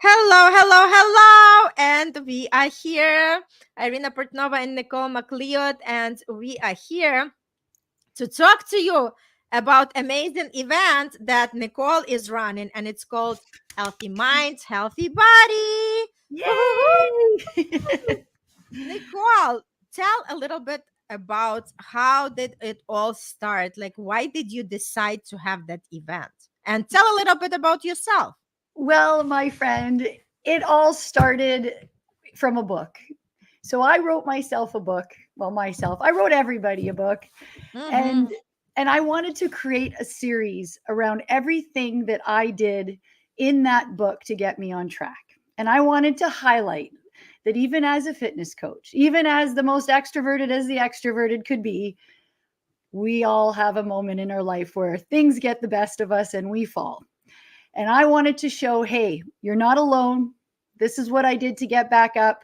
Hello, hello, hello. And we are here, Irina Portnova and Nicole McLeod, and we are here to talk to you about amazing event that Nicole is running, and it's called Healthy Minds, Healthy Body. Yay! Nicole, tell a little bit about how did it all start? Like, why did you decide to have that event? And tell a little bit about yourself. Well, my friend, it all started from a book. So I wrote myself a book. Well, I wrote everybody a book. Mm-hmm. And I wanted to create a series around everything that I did in that book to get me on track. And I wanted to highlight that even as a fitness coach, even as the most extroverted as the extroverted could be, we all have a moment in our life where things get the best of us and we fall. And I wanted to show, hey, you're not alone. This is what I did to get back up.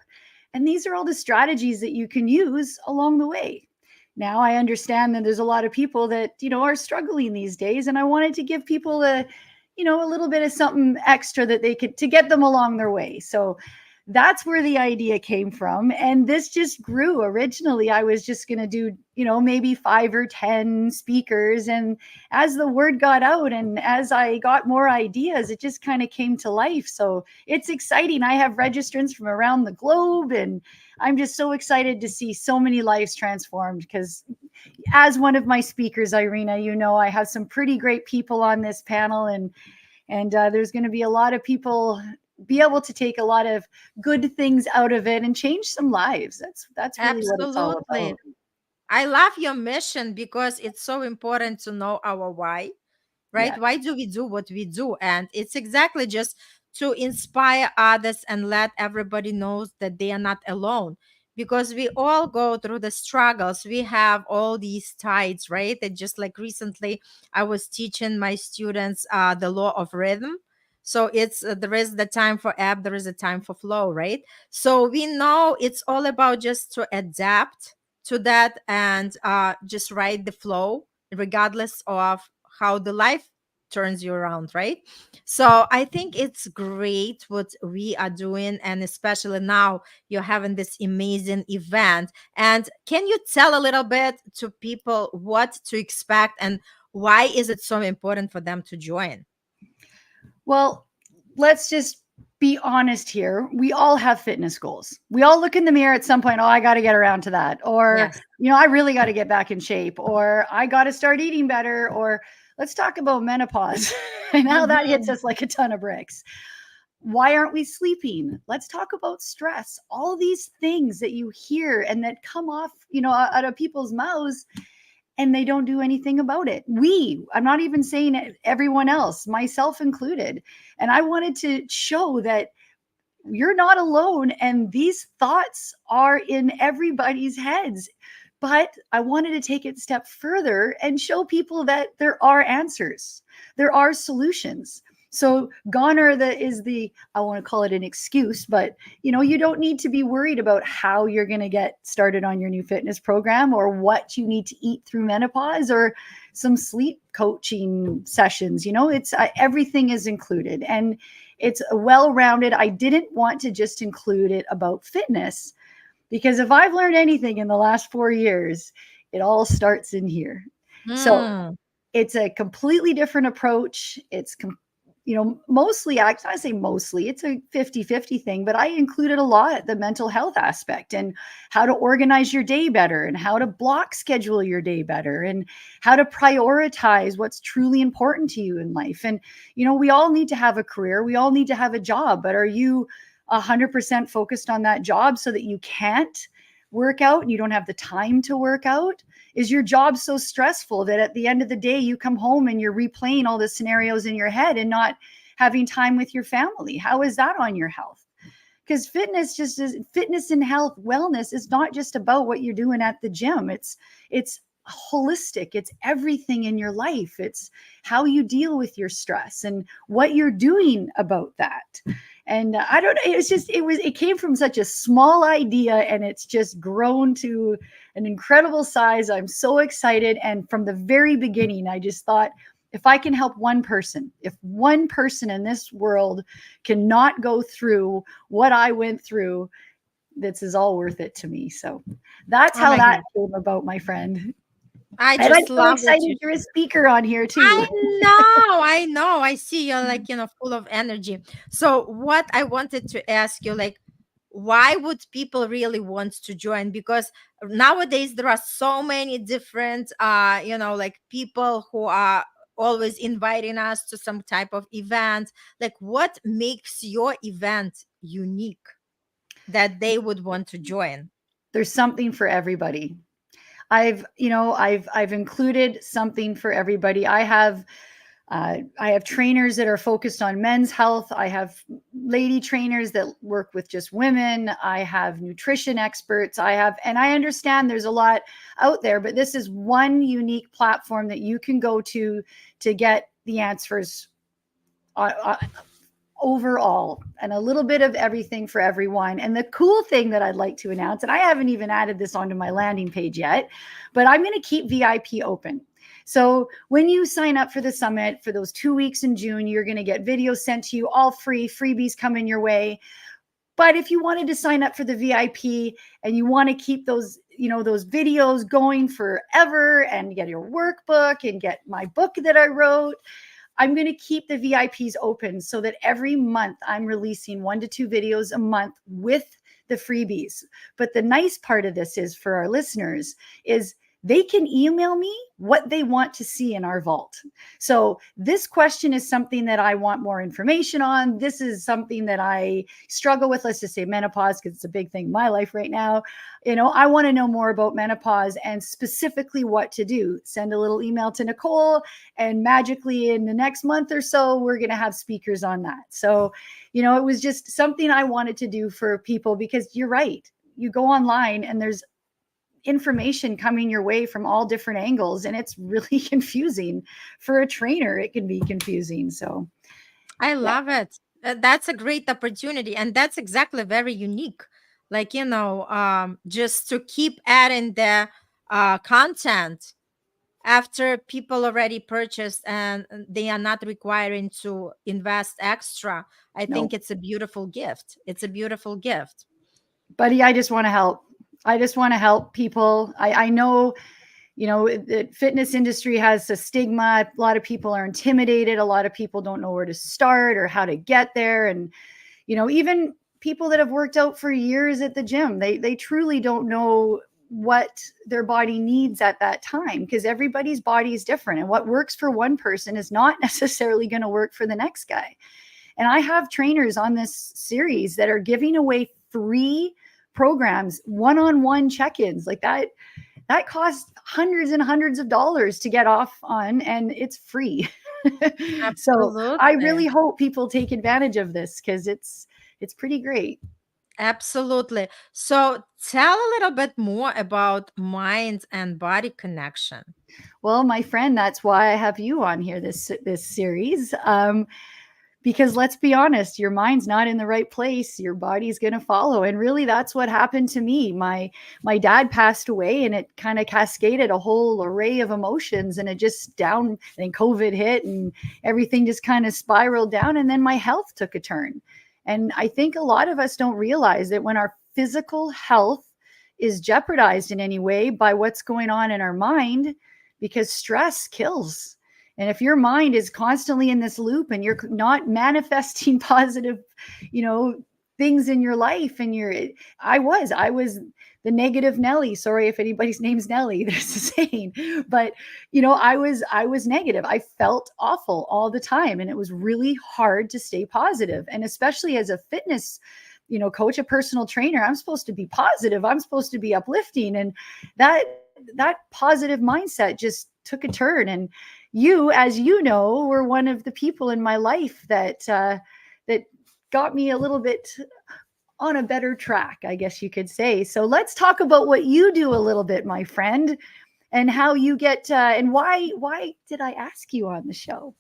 And these are all the strategies that you can use along the way. Now I understand that there's a lot of people that, are struggling these days. And I wanted to give people a little bit of something extra that they could to get them along their way. So that's where the idea came from. And this just grew. Originally, I was just going to do, maybe 5 or 10 speakers. And as the word got out and as I got more ideas, it just kind of came to life. So it's exciting. I have registrants from around the globe, and I'm just so excited to see so many lives transformed because as one of my speakers, Irina, I have some pretty great people on this panel, and there's going to be a lot of people be able to take a lot of good things out of it and change some lives. That's really what it's all Absolutely. about. I love your mission because it's so important to know our why, right? Yeah. Why do we do what we do? And it's exactly just to inspire others and let everybody knows that they are not alone because we all go through the struggles. We have all these tides, right? And just like recently, I was teaching my students the law of rhythm. So it's there is the time for ebb, there is a time for flow, right? So we know it's all about just to adapt to that and just ride the flow regardless of how the life turns you around, right? So I think it's great what we are doing, and especially now you're having this amazing event. And can you tell a little bit to people what to expect and why is it so important for them to join? Well, let's just be honest here. We all have fitness goals. We all look in the mirror at some point, oh, I got to get around to that. Or, Yes. I really got to get back in shape. Or I got to start eating better. Or let's talk about menopause and how that hits Mhm. us like a ton of bricks. Why aren't we sleeping? Let's talk about stress. All these things that you hear and that come off, out of people's mouths, and they don't do anything about it. I'm not even saying everyone else, myself included. And I wanted to show that you're not alone and these thoughts are in everybody's heads. But I wanted to take it a step further and show people that there are answers, there are solutions. So gone are the is the I want to call it an excuse, but you don't need to be worried about how you're going to get started on your new fitness program or what you need to eat through menopause or some sleep coaching sessions. It's everything is included, and it's well rounded. I didn't want to just include it about fitness because if I've learned anything in the last 4 years, it all starts in here. So Mm. it's a completely different approach. Mostly, I say mostly, it's a 50-50 thing, but I included a lot the mental health aspect and how to organize your day better and how to block schedule your day better and how to prioritize what's truly important to you in life. And, we all need to have a career, we all need to have a job, but are you 100% focused on that job so that you can't work out and you don't have the time to work out? Is your job so stressful that at the end of the day you come home and you're replaying all the scenarios in your head and not having time with your family? How is that on your health? Because fitness and health wellness is not just about what you're doing at the gym. It's holistic. It's everything in your life. It's how you deal with your stress and what you're doing about that. And I don't know, it came from such a small idea and it's just grown to an incredible size. I'm so excited. And from the very beginning, I just thought, If I can help one person, if one person in this world cannot go through what I went through, this is all worth it to me. So that's Oh how my that God. came about, my friend. I And I'm just so love what you excited you're a speaker on here too. I know, I know. I see you're like, full of energy. So, what I wanted to ask you, like, why would people really want to join? Because nowadays there are so many different, like people who are always inviting us to some type of event. Like, what makes your event unique that they would want to join? There's something for everybody. I've included something for everybody. I have trainers that are focused on men's health. I have lady trainers that work with just women. I have nutrition experts. And I understand there's a lot out there, but this is one unique platform that you can go to get the answers overall, and a little bit of everything for everyone. And the cool thing that I'd like to announce, and I haven't even added this onto my landing page yet, but I'm going to keep VIP open. So when you sign up for the summit for those 2 weeks in June, you're going to get videos sent to you, all free, freebies coming your way. But if you wanted to sign up for the VIP and you want to keep those videos going forever and get your workbook and get my book that I wrote, I'm going to keep the VIPs open so that every month I'm releasing 1 to 2 videos a month with the freebies. But the nice part of this is for our listeners is they can email me what they want to see in our vault. So this question is something that I want more information on. This is something that I struggle with. Let's just say menopause, because it's a big thing in my life right now. I want to know more about menopause and specifically what to do. Send a little email to Nicole, and magically in the next month or so, we're going to have speakers on that. So, it was just something I wanted to do for people, because you're right. You go online and there's information coming your way from all different angles, and it's really confusing. For a trainer, it can be confusing. So I yeah. love it. That's a great opportunity, and that's exactly very unique. Like, just to keep adding the content after people already purchased and they are not requiring to invest extra. I No, think it's a beautiful gift. It's a beautiful gift. buddy, I just want to help. I just want to help people. I know, the fitness industry has a stigma. A lot of people are intimidated. A lot of people don't know where to start or how to get there. And, even people that have worked out for years at the gym, they truly don't know what their body needs at that time, because everybody's body is different. And what works for one person is not necessarily going to work for the next guy. And I have trainers on this series that are giving away free programs, one-on-one check-ins like that costs hundreds and hundreds of dollars to get off on, and it's free. So I Absolutely. really hope people take advantage of this, because it's pretty great. Absolutely. So tell a little bit more about mind and body connection. Well, my friend, that's why I have you on here this series. Because let's be honest, your mind's not in the right place, your body's going to follow. And really, that's what happened to me. My dad passed away, and it kind of cascaded a whole array of emotions, and it just down. And then COVID hit, and everything just kind of spiraled down, and then my health took a turn. And I think a lot of us don't realize that when our physical health is jeopardized in any way by what's going on in our mind, because stress kills. And if your mind is constantly in this loop and you're not manifesting positive, things in your life, and I was the negative Nelly. Sorry if anybody's name's Nelly, there's a saying. But I was negative. I felt awful all the time. And it was really hard to stay positive. And especially as a fitness coach, a personal trainer, I'm supposed to be positive. I'm supposed to be uplifting. And that positive mindset just took a turn. And you, as you know, were one of the people in my life that got me a little bit on a better track, I guess you could say. So let's talk about what you do a little bit, my friend, and how you get and why did I ask you on the show?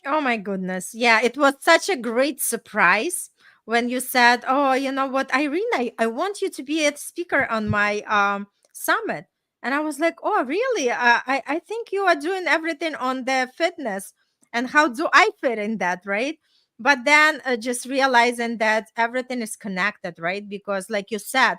Oh my goodness. Yeah, it was such a great surprise when you said, "Oh, you know what, Irene, I want you to be a speaker on my summit." And I was like, "Oh, really? I think you are doing everything on the fitness." and how do I fit in that, right? But then just realizing that everything is connected, right? Because like you said,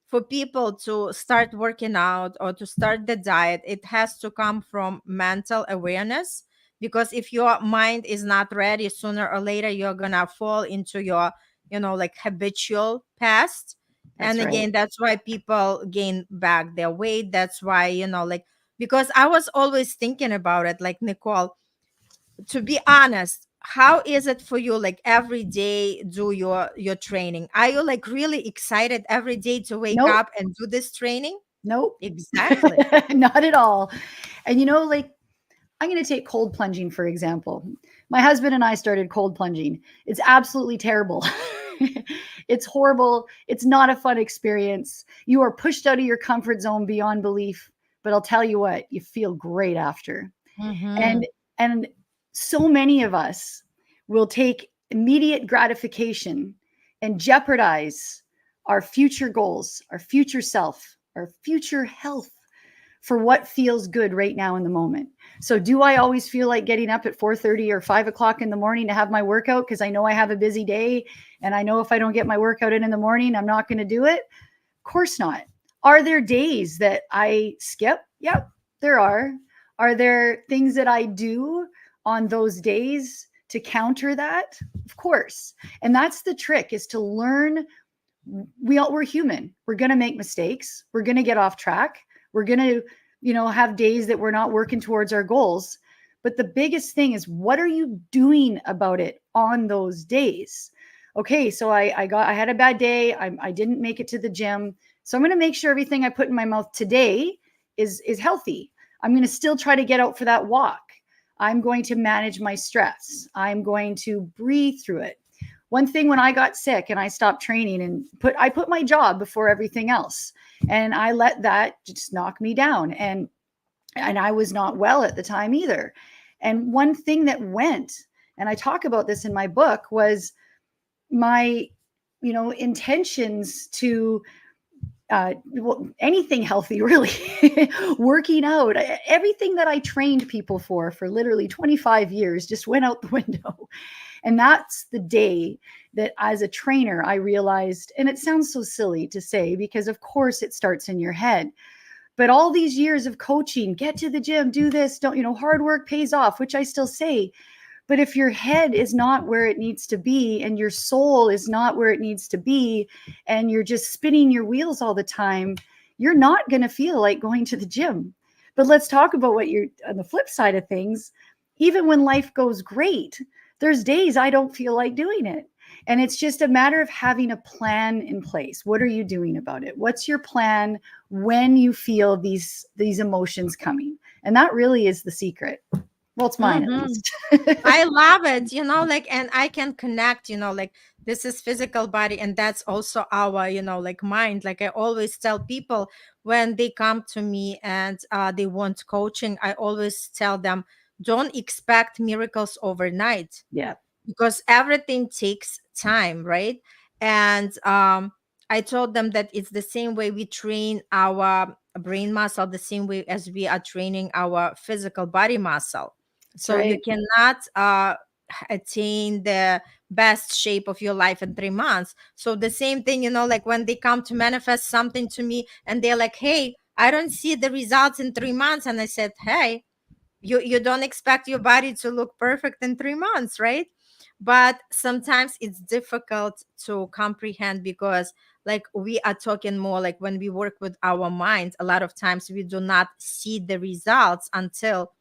for people to start working out or to start the diet, it has to come from mental awareness. Because if your mind is not ready, sooner or later you're gonna fall into your, like habitual past. That's And right. again, that's why people gain back their weight. That's why, like, because I was always thinking about it, like, Nicole, to be honest, how is it for you, like, every day do your training? Are you like really excited every day to wake Nope. up and do this training? Nope. Exactly. Not at all. And like I'm going to take cold plunging, for example. My husband and I started cold plunging. It's absolutely terrible. It's horrible. It's not a fun experience. You are pushed out of your comfort zone beyond belief. But I'll tell you what, you feel great after. Mm-hmm. And so many of us will take immediate gratification and jeopardize our future goals, our future self, our future health for what feels good right now in the moment. So do I always feel like getting up at 4:30 or 5 o'clock in the morning to have my workout because I know I have a busy day and I know if I don't get my workout in the morning, I'm not going to do it? Of course not. Are there days that I skip? Yep, there are. Are there things that I do on those days to counter that? Of course. And that's the trick, is to learn. We're human. We're going to make mistakes. We're going to get off track. We're going to, have days that we're not working towards our goals. But the biggest thing is, what are you doing about it on those days? Okay, so I had a bad day. I didn't make it to the gym. So I'm going to make sure everything I put in my mouth today is healthy. I'm going to still try to get out for that walk. I'm going to manage my stress. I'm going to breathe through it. One thing, when I got sick and I stopped training and I put my job before everything else, and I let that just knock me down, and I was not well at the time either. And one thing that went, and I talk about this in my book, was my intentions to anything healthy, really. Working out, everything that I trained people for literally 25 years just went out the window. And that's the day that, as a trainer, I realized, and it sounds so silly to say because of course it starts in your head, but all these years of coaching, get to the gym, do this, don't, hard work pays off, which I still say. But if your head is not where it needs to be and your soul is not where it needs to be, and you're just spinning your wheels all the time, you're not going to feel like going to the gym. But let's talk about what you're on the flip side of things. Even when life goes great, there's days I don't feel like doing it. And it's just a matter of having a plan in place. What are you doing about it? What's your plan when you feel these emotions coming? And that really is the secret. Well, it's mine at Mm-hmm. least. I love it, like, and I can connect, like, this is physical body and that's also our, like, mind. Like, I always tell people when they come to me and they want coaching, I always tell them, don't expect miracles overnight, Yeah, because everything takes time, right? And I told them that it's the same way we train our brain muscle, the same way as we are training our physical body muscle. that's So you right. cannot attain the best shape of your life in 3 months. So the same thing, like, when they come to manifest something to me and they're like, hey, I don't see the results in 3 months, and I said, hey, you don't expect your body to look perfect in 3 months, right? But sometimes it's difficult to comprehend, because, like, we are talking more like when we work with our minds, a lot of times we do not see the results until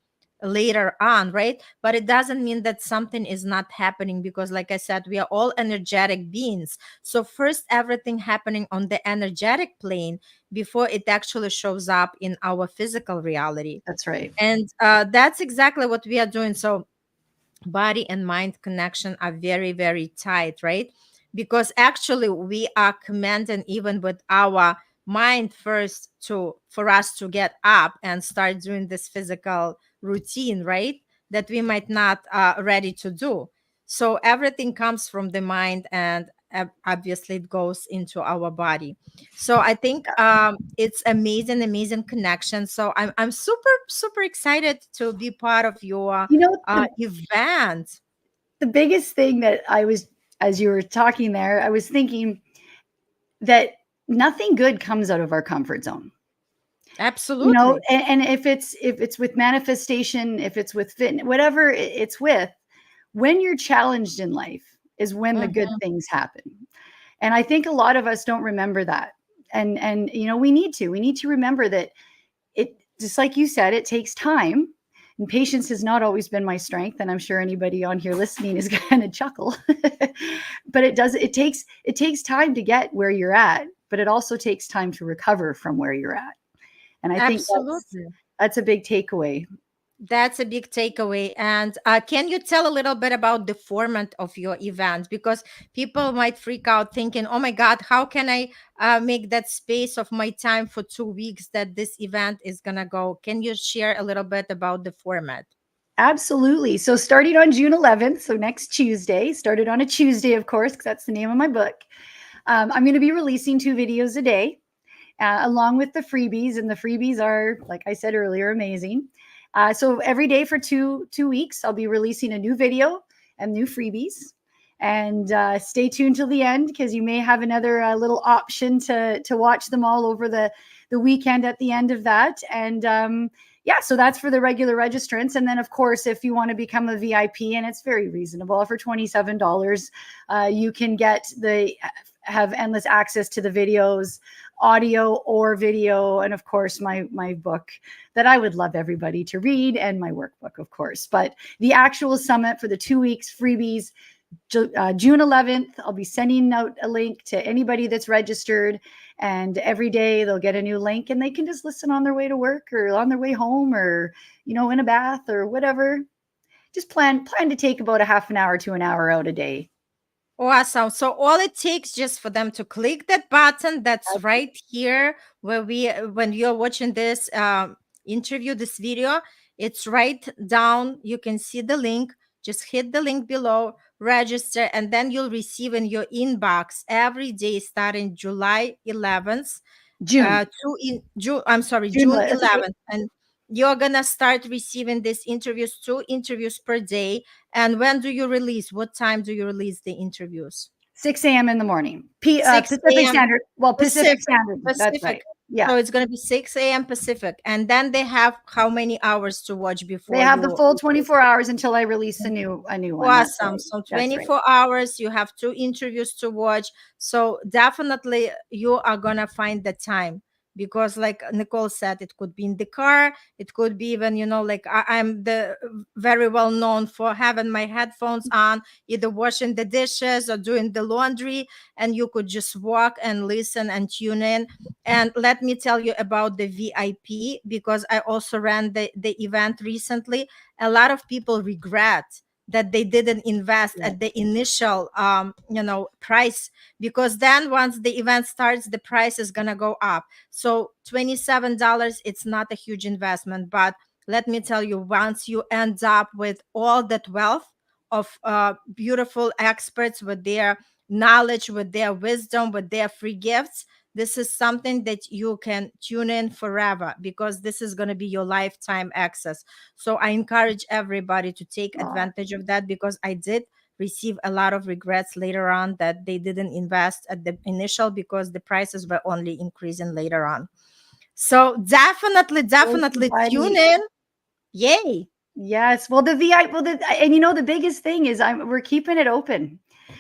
later on, right? But it doesn't mean that something is not happening, because, like I said, we are all energetic beings. So first, everything happening on the energetic plane before it actually shows up in our physical reality. That's right. And that's exactly what we are doing. So body and mind connection are very, very tight, right? Because actually we are commanding, even with our mind, first, to for us to get up and start doing this physical routine, right? That we might not ready to do. So everything comes from the mind, and obviously it goes into our body. So I think it's amazing, amazing connection. So I'm super, super excited to be part of your You know, event. the biggest thing that I was, as you were talking there, I was thinking that nothing good comes out of our comfort zone. You know, Absolutely. and if it's with manifestation, if it's with fitness, whatever it's with, when you're challenged in life is when the good Mhm. things happen. And I think a lot of us don't remember that. And you know, we need to remember that it, just like you said, it takes time. And patience has not always been my strength, and I'm sure anybody on here listening is going to chuckle. But it takes time to get where you're at, but it also takes time to recover from where you're at. And I think that's Absolutely. that's a big takeaway. That's a big takeaway. And can you tell a little bit about the format of your event? Because people might freak out thinking, oh my God, how can I make that space of my time for 2 weeks that this event is going to go? Can you share a little bit about the format? Absolutely. So starting on June 11th, so next Tuesday, started on a Tuesday, of course, because that's the name of my book. I'm going to be releasing 2 videos a day, along with the freebies, and the freebies are, like I said earlier, amazing. So every day for two weeks, I'll be releasing a new video and new freebies. And stay tuned till the end, because you may have another little option to watch them all over the weekend at the end of that. And yeah, so that's for the regular registrants. And then, of course, if you want to become a VIP, and it's very reasonable, for $27, you can have endless access to the videos, audio or video, and of course my book that I would love everybody to read, and my workbook, of course. But the actual summit for the 2 weeks freebies, June 11th, I'll be sending out a link to anybody that's registered, and every day they'll get a new link, and they can just listen on their way to work or on their way home, or in a bath or whatever. Just plan to take about a half an hour to an hour out a day. Awesome. So all it takes just for them to click that button that's right here where when you're watching this interview, this video, it's right down. You can see the link. Just hit the link below, register, and then you'll receive in your inbox every day starting July 11th June. I'm sorry, June. June That's okay. 11th. And you're gonna start receiving these interviews, 2 interviews per day. And when do you release? What time do you release the interviews? 6 a.m. in the morning. 6 Pacific a.m. Standard. Well, Pacific Pacific. Standard. That's Pacific. right. Yeah. So it's gonna be 6 a.m. Pacific. And then they have how many hours to watch They before have the you? full 24 hours until I release a new one. That's Awesome. right. So That's right. 24 hours, you have 2 interviews to watch. So definitely you are going to find the time because like Nicole said, it could be in the car. It could be even, like I'm very well known for having my headphones on, either washing the dishes or doing the laundry. And you could just walk and listen and tune in. And let me tell you about the VIP because I also ran the event recently. A lot of people regret that they didn't invest Yeah. at the initial price, because then once the event starts the price is going to go up. So $27, it's not a huge investment, but let me tell you, once you end up with all that wealth of beautiful experts with their knowledge, with their wisdom, with their free gifts, this is something that you can tune in forever because this is going to be your lifetime access. So I encourage everybody to take Aw, advantage of that because I did receive a lot of regrets later on that they didn't invest at the initial because the prices were only increasing later on. So definitely, thank you, definitely tune buddy. in. Yay. Yes. Well, the VI, well, and the biggest thing is we're keeping it open.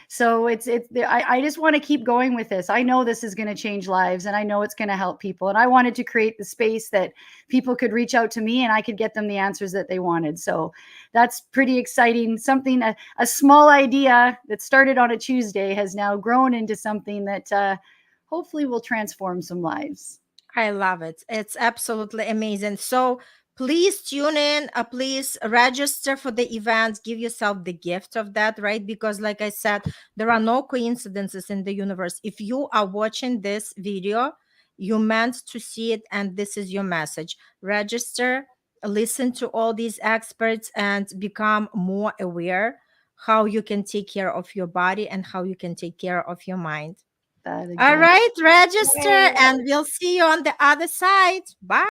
So I just want to keep going with this. I know this is going to change lives, and I know it's going to help people. And I wanted to create the space that people could reach out to me and I could get them the answers that they wanted. So that's pretty exciting. Something, a small idea that started on a Tuesday has now grown into something that hopefully will transform some lives. I love it. It's absolutely amazing. So please tune in. Please register for the event. Give yourself the gift of that, right? Because, like I said, there are no coincidences in the universe. If you are watching this video, you meant to see it, and this is your message. Register, listen to all these experts, and become more aware how you can take care of your body and how you can take care of your mind. That All exactly. right, register, Yay. and we'll see you on the other side. Bye.